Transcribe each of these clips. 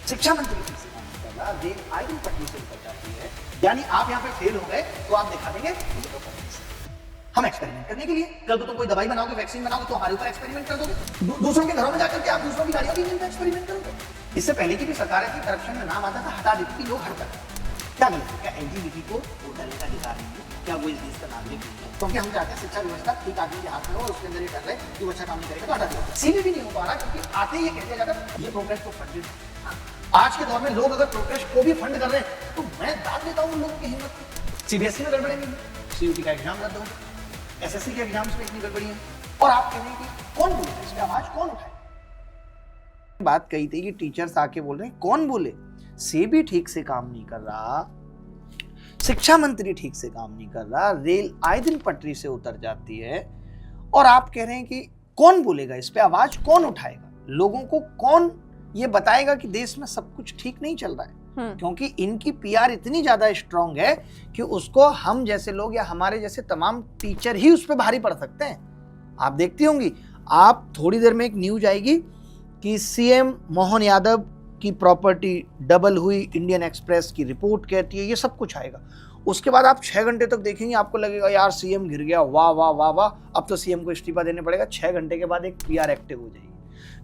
शिक्षा मंत्री ठीक से काम नहीं कर रहा, रेल आए दिन पटरी से उतर जाती है, यानी आप यहाँ पे फेल हो गए तो आप दिखा देंगे हम एक्सपेरिमेंट करने के लिए। कल को तुम कोई दवाई बनाओगे, वैक्सीन बनाओगे तो हमारे ऊपर एक्सपेरिमेंट कर दोगे। दूसरों के घरों में जाकर के आप दूसरों की गाड़ियों के इंजन पे एक्सपेरिमेंट करोगे। इससे पहले की भी सरकारें थी, करप्शन में नाम आता था, हटा देती थी, लोग हटते थे। क्या गलत है? क्या एलजीबीटी को वोट डालने का अधिकार नहीं है? क्या वो इस देश का नागरिक नहीं है? क्योंकि हम चाहते हैं शिक्षा व्यवस्था ठीक आदमी के हाथ में हो और उसके अंदर ये कर रहे कि वो अच्छा काम नहीं करेगा तो हटा दिया। सीधे भी नहीं हो पा रहा क्योंकि आते ही ये कहते जाकर ये प्रोग्रेस को फंडेड। आज के दौर में लोग अगर प्रोग्रेस को भी फंड कर रहे हैं तो मैं दाद देता हूँ उन लोगों की हिम्मत को। सीबीएसई में गड़बड़ी नहीं, सीयूटी का एग्जाम रद्द हो, एसएससी के एग्जाम्स में इतनी गड़बड़ी है और आप कह रहे हैं कि कौन बोले, इस पे आवाज कौन उठाए? बात कही थी कि टीचर्स आके बोल रहे हैं, कौन बोले? से भी ठीक से काम नहीं कर रहा, शिक्षा मंत्री ठीक से काम नहीं कर रहा, रेल आए दिन पटरी से उतर जाती है और आप कह रहे हैं कि कौन बोलेगा, इस पे आवाज कौन उठाएगा? लोगों को कौन ये बताएगा कि देश में सब कुछ ठीक नहीं चल रहा है? क्योंकि इनकी पीआर इतनी ज्यादा स्ट्रांग है कि उसको हम जैसे लोग या हमारे जैसे तमाम टीचर ही उस पर भारी पड़ सकते हैं। आप देखती होंगी, आप थोड़ी देर में एक न्यूज आएगी कि सीएम मोहन यादव की प्रॉपर्टी डबल हुई, इंडियन एक्सप्रेस की रिपोर्ट कहती है, ये सब कुछ आएगा। उसके बाद आप 6 घंटे तक देखेंगे, आपको लगेगा यार सीएम गिर गया, वाह वाह वाह वाह, अब तो सीएम को इस्तीफा देने पड़ेगा। 6 घंटे के बाद एक पीआर एक्टिव हो जाएगी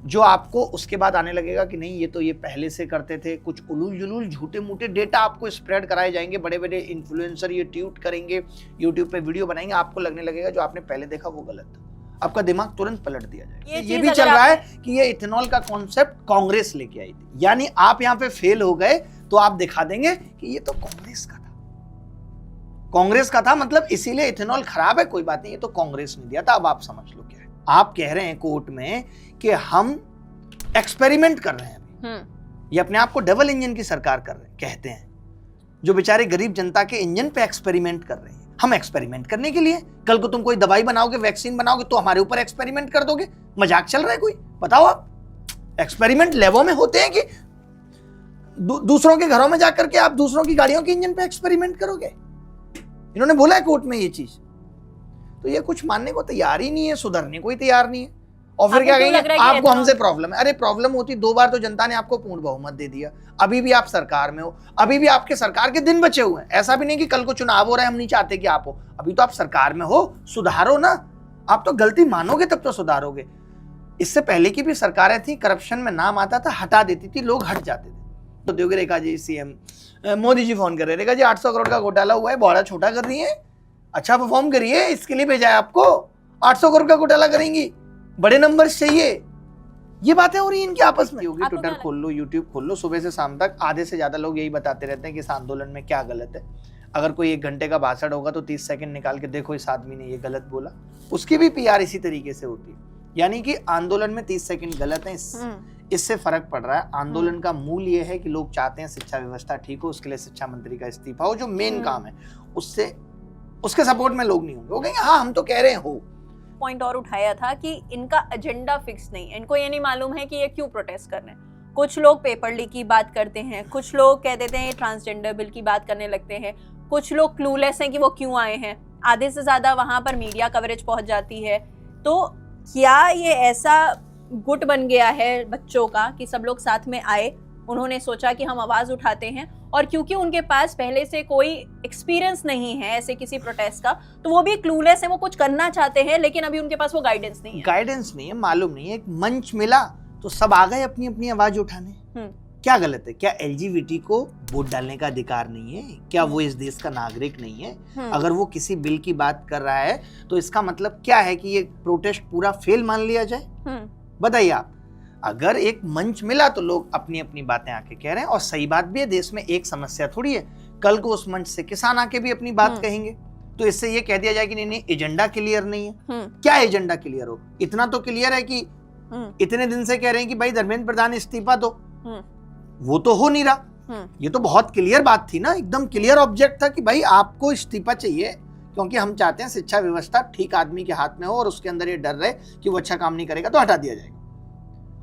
जो आपको उसके बाद आने लगेगा कि नहीं, ये तो ये पहले से करते थे। कुछ उलूल जुलूल झूठे मूठे डेटा आपको स्प्रेड कराए जाएंगे, बड़े बड़े इन्फ्लुएंसर ये ट्वीट करेंगे, यूट्यूब पे वीडियो बनाएंगे, आपको लगने लगेगा जो आपने पहले देखा वो गलत था, आपका दिमाग तुरंत पलट दिया जाएगा। ये भी चल रहा है कि ये इथेनॉल का कॉन्सेप्ट कांग्रेस लेके आई थी, यानी आप यहाँ पे फेल हो गए तो आप दिखा देंगे कि ये तो कांग्रेस का था, कांग्रेस का था, मतलब इसीलिए इथेनॉल खराब है, कोई बात नहीं, ये तो कांग्रेस ने दिया था। अब आप समझ लो क्या है। आप कह रहे हैं कोर्ट में कि हम एक्सपेरिमेंट कर रहे हैं, ये अपने आप को डबल इंजन की सरकार कर रहे हैं, कहते हैं, जो बेचारे गरीब जनता के इंजन पे एक्सपेरिमेंट कर रहे हैं। हम एक्सपेरिमेंट करने के लिए, कल को तुम कोई दवाई बनाओगे, वैक्सीन बनाओगे तो हमारे ऊपर एक्सपेरिमेंट कर दोगे? मजाक चल रहा है कोई? बताओ आप, एक्सपेरिमेंट लैबों में होते हैं कि दूसरों के घरों में जाकर के आप दूसरों की गाड़ियों के इंजन पे एक्सपेरिमेंट करोगे? इन्होंने बोला है कोर्ट में ये चीज, तो ये कुछ मानने को तैयार ही नहीं है, सुधरने को ही तैयार नहीं है। और फिर क्या कहेंगे, आपको हमसे प्रॉब्लम है। अरे प्रॉब्लम होती 2 बार तो जनता ने आपको पूर्ण बहुमत दे दिया, अभी भी आप सरकार में हो, अभी भी आपके सरकार के दिन बचे हुए हैं। ऐसा भी नहीं कि कल को चुनाव हो रहा है, हम नहीं चाहते कि आप हो, अभी तो आप सरकार में हो, सुधारो ना। आप तो गलती मानोगे तब तो सुधारोगे। इससे पहले की भी सरकारें थी, करप्शन में नाम आता था, हटा देती थी, लोग हट जाते थे। तो देखोगे रेखा जी, सीएम मोदी जी फोन कर रहे, रेखा जी 800 करोड़ का घोटाला हुआ है, बड़ा छोटा कर रही है, अच्छा परफॉर्म करिए, इसके लिए भेजा है आपको, 800 करोड़ का घोटाला करेंगी, बड़े नंबर चाहिए। ये बातें हो रही हैं इनकी आपस में। होगी ट्विटर खोल लो, यूट्यूब खोल लो, सुबह से शाम तक आधे से ज्यादा लोग यही बताते रहते हैं कि इस आंदोलन में क्या गलत है। अगर कोई 1 घंटे का भाषण होगा तो 30 सेकंड निकाल के देखो इस आदमी ने ये गलत बोला, उसकी भी पीआर इसी तरीके से होती है। यानी कि आंदोलन में 30 सेकंड गलत है, इससे फर्क पड़ रहा है। आंदोलन का मूल ये है कि लोग चाहते हैं शिक्षा व्यवस्था ठीक हो, उसके लिए शिक्षा मंत्री का इस्तीफा हो, जो मेन काम है, उससे उसके सपोर्ट में लोग नहीं होंगे। वो कहेंगे हाँ हम तो कह रहे हैं हो। पॉइंट और उठाया था कि इनका एजेंडा फिक्स नहीं है, इनको ये नहीं मालूम है कि ये क्यों प्रोटेस्ट कर रहे हैं। कुछ लोग पेपर लीक की बात करते हैं, कुछ लोग कह देते हैं ये ट्रांसजेंडर बिल की बात करने लगते हैं, कुछ लोग क्लूलेस हैं कि वो क्यों आए हैं, आधे से ज्यादा वहां पर मीडिया कवरेज पहुंच जाती है। तो क्या ये ऐसा गुट बन गया है बच्चों का कि सब लोग साथ में आए, उन्होंने सोचा कि हम आवाज उठाते हैं, और क्योंकि उनके पास पहले से कोई एक्सपीरियंस नहीं है ऐसे किसी प्रोटेस्ट का, तो वो भी क्लूलेस है, वो कुछ करना चाहते हैं लेकिन अभी उनके पास वो गाइडेंस नहीं है। गाइडेंस नहीं है, मालूम नहीं है, एक मंच मिला तो सब आ गए अपनी अपनी आवाज उठाने। क्या गलत है? क्या एलजीबीटी को वोट डालने का अधिकार नहीं है? क्या वो इस देश का नागरिक नहीं है? अगर वो किसी बिल की बात कर रहा है तो इसका मतलब क्या है कि ये प्रोटेस्ट पूरा फेल मान लिया जाए? बताइए आप। अगर एक मंच मिला तो लोग अपनी अपनी बातें आके कह रहे हैं, और सही बात भी है, देश में एक समस्या थोड़ी है, कल को उस मंच से किसान आके भी अपनी बात कहेंगे, तो इससे ये कह दिया जाए कि नहीं एजेंडा क्लियर नहीं है। क्या एजेंडा क्लियर हो? इतना तो क्लियर है कि इतने दिन से कह रहे हैं कि भाई धर्मेंद्र प्रधान इस्तीफा दो, वो तो हो नहीं रहा। ये तो बहुत क्लियर बात थी ना, एकदम क्लियर ऑब्जेक्ट था कि भाई आपको इस्तीफा चाहिए, क्योंकि हम चाहते हैं शिक्षा व्यवस्था ठीक आदमी के हाथ में हो और उसके अंदर ये डर रहे कि वो अच्छा काम नहीं करेगा तो हटा दिया जाएगा।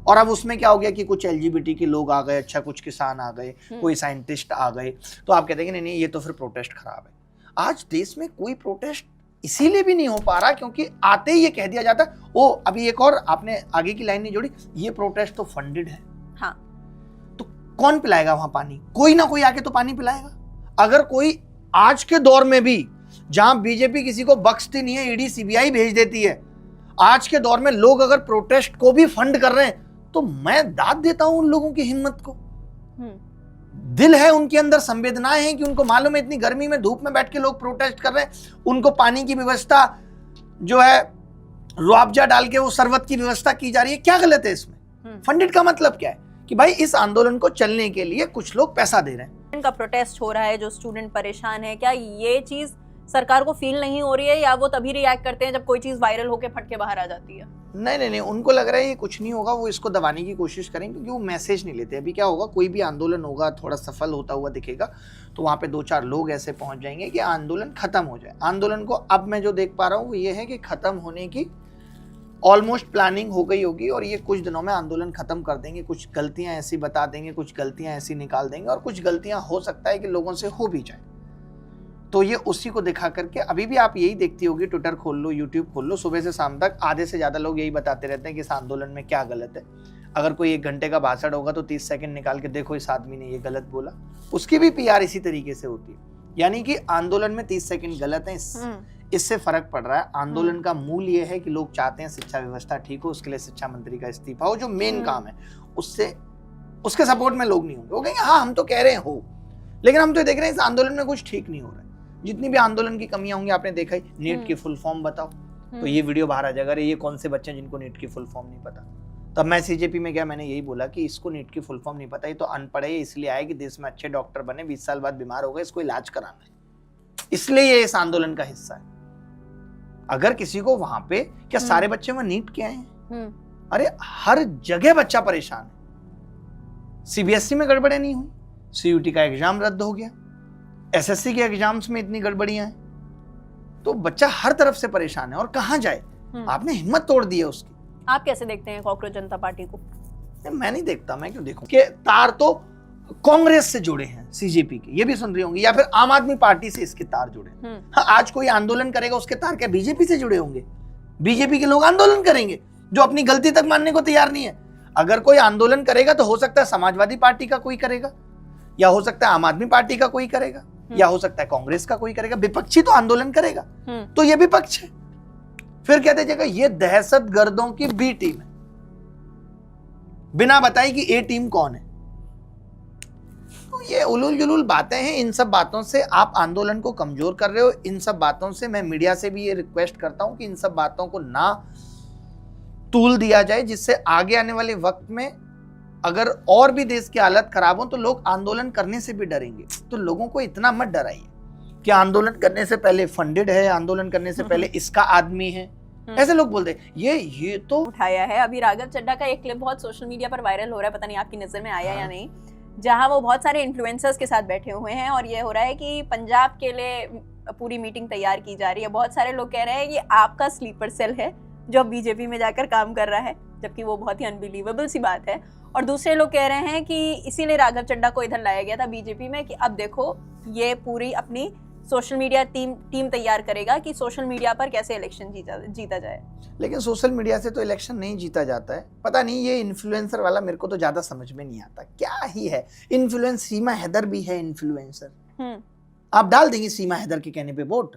और अब उसमें क्या हो गया कि कुछ एलजीबीटी के लोग आ गए, अच्छा कुछ किसान आ गए, कोई साइंटिस्ट आ गए, तो आप कहते हैं कि नहीं ये तो फिर प्रोटेस्ट खराब है। आज देश में कोई प्रोटेस्ट इसीलिए भी नहीं हो पा रहा क्योंकि आते ही ये कह दिया जाता ओ, अभी एक और आपने आगे की लाइन नहीं जोड़ी, ये प्रोटेस्ट तो फंडेड है। हाँ। तो कौन पिलाएगा वहां पानी? कोई ना कोई आके तो पानी पिलाएगा। अगर कोई आज के दौर में भी जहां बीजेपी किसी को बख्शती नहीं है, ईडी सीबीआई भेज देती है, आज के दौर में लोग अगर प्रोटेस्ट को भी फंड कर रहे हैं तो मैं दाद देता हूं उन लोगों की हिम्मत को। दिल है उनके अंदर, संवेदनाएं हैं कि उनको मालूम है इतनी गर्मी में धूप में बैठ के लोग प्रोटेस्ट कर रहे हैं, उनको पानी की व्यवस्था जो है रुआवजा डाल के वो शरबत की व्यवस्था की जा रही है। क्या गलत है इसमें? फंडेड का मतलब क्या है कि भाई इस आंदोलन को चलने के लिए कुछ लोग पैसा दे रहे हैं। का प्रोटेस्ट हो रहा है, जो स्टूडेंट परेशान है, क्या ये चीज सरकार को फील नहीं हो रही है, या वो तभी रिएक्ट करते हैं जब कोई चीज वायरल होके फट के बाहर आ जाती है? नहीं, उनको लग रहा है ये कुछ नहीं होगा, वो इसको दबाने की कोशिश करेंगे क्योंकि वो मैसेज नहीं लेते। अभी क्या होगा, कोई भी आंदोलन होगा थोड़ा सफल होता हुआ दिखेगा तो वहां पे 2-4 लोग ऐसे पहुंच जाएंगे कि आंदोलन खत्म हो जाए। आंदोलन को अब मैं जो देख पा रहा हूँ वो ये है कि खत्म होने की ऑलमोस्ट प्लानिंग हो गई होगी और ये कुछ दिनों में आंदोलन खत्म कर देंगे। कुछ गलतियां ऐसी बता देंगे, कुछ गलतियां ऐसी निकाल देंगे और कुछ गलतियां हो सकता है कि लोगों से हो भी जाए। तो ये उसी को दिखा करके अभी भी आप यही देखती होगी, ट्विटर खोल लो, यूट्यूब खोल लो, सुबह से शाम तक आधे से ज्यादा लोग यही बताते रहते हैं कि इस आंदोलन में क्या गलत है। अगर कोई 1 घंटे का भाषण होगा तो 30 सेकंड निकाल के देखो इस आदमी ने ये गलत बोला। उसकी भी पीआर इसी तरीके से होती है, यानी कि आंदोलन में 30 सेकंड गलत है, इससे फर्क पड़ रहा है। आंदोलन का मूल ये है कि लोग चाहते हैं शिक्षा व्यवस्था ठीक हो, उसके लिए शिक्षा मंत्री का इस्तीफा हो, जो मेन काम है। उससे उसके सपोर्ट में लोग नहीं होंगे, वो कहेंगे हाँ हम तो कह रहे हैं हो, लेकिन हम तो देख रहे हैं इस आंदोलन में कुछ ठीक नहीं हो रहा है। जितनी भी आंदोलन की कमियां होंगी आपने देखा ही, नीट की फुल फॉर्म बताओ तो ये वीडियो बाहर आ जाएगा, अरे ये कौन से बच्चे जिनको नीट की फुल फॉर्म नहीं पता। तब मैं सीजेपी में गया, मैंने यही बोला कि इसको नीट की फुल फॉर्म नहीं पता, ये तो अनपढ़ है, इसलिए आए कि देश में अच्छे डॉक्टर बने, 20 साल बाद बीमार हो गए, इसको इलाज कराना है, इसलिए ये इस आंदोलन का हिस्सा है। अगर किसी को वहां पे, क्या सारे बच्चे वहां नीट के आए हैं? अरे हर जगह बच्चा परेशान है। सीबीएसई में गड़बड़े नहीं हुई, सीयूटी का एग्जाम रद्द हो गया, एसएससी के एग्जाम्स में इतनी गड़बड़ियां हैं, तो बच्चा हर तरफ से परेशान है और कहां जाए? आपने हिम्मत तोड़ दी है उसकी। आप कैसे देखते हैं कॉकरोच जनता पार्टी को? मैं नहीं देखता, मैं क्यों देखूं? कि तार तो कांग्रेस से जुड़े हैं सीजेपी के, ये भी सुन रही होंगी, या फिर आम आदमी पार्टी से इसके तार जुड़े। हाँ, आज कोई आंदोलन करेगा उसके तार क्या बीजेपी से जुड़े होंगे? बीजेपी के लोग आंदोलन करेंगे जो अपनी गलती तक मानने को तैयार नहीं है। अगर कोई आंदोलन करेगा तो हो सकता है समाजवादी पार्टी का कोई करेगा, या हो सकता है आम आदमी पार्टी का कोई करेगा, या हो सकता है कांग्रेस का कोई करेगा। विपक्षी तो आंदोलन करेगा, तो ये विपक्ष है। फिर कहते जाएगा ये दहशतगर्दों की बी टीम है, बिना बताए कि ए टीम कौन है। तो ये उलूल जुलूल बातें हैं। इन सब बातों से आप आंदोलन को कमजोर कर रहे हो। इन सब बातों से मैं मीडिया से भी ये रिक्वेस्ट करता हूं कि इन सब बातों को ना तूल दिया जाए, जिससे आगे आने वाले वक्त में अगर और भी देश की हालत खराब हो तो लोग आंदोलन करने से भी डरेंगे। तो लोगों को इतना मत डराइए कि आंदोलन करने से पहले फंडेड है, आंदोलन करने से पहले इसका आदमी है, ऐसे लोग बोलते हैं। ये तो उठाया है। अभी राघव चड्ढा का एक क्लिप बहुत सोशल मीडिया पर वायरल हो रहा है, पता नहीं आपकी नजर में आया या नहीं, जहां वो बहुत सारे इन्फ्लुएंसर्स के साथ बैठे हुए हैं और ये हो रहा है कि पंजाब के लिए पूरी मीटिंग तैयार की जा रही है। बहुत सारे लोग कह रहे हैं ये आपका स्लीपर सेल है जो बीजेपी में जाकर काम कर रहा है, जबकि वो बहुत ही अनबिलीवेबल सी बात है। और दूसरे लोग कह रहे हैं कि इसीलिए राघव चड्ढा को इधर लाया गया था बीजेपी में कि अब देखो ये पूरी अपनी सोशल मीडिया टीम तैयार करेगा कि सोशल मीडिया पर कैसे इलेक्शन जीता जाए। लेकिन सोशल मीडिया से तो इलेक्शन नहीं जीता जाता है। पता नहीं ये इन्फ्लुएंसर वाला मेरे को तो ज्यादा समझ में नहीं आता क्या ही है। इन्फ्लुएंस सीमा हैदर भी है इन्फ्लुएंसर, आप डाल देंगे सीमा हैदर के कहने पे वोट,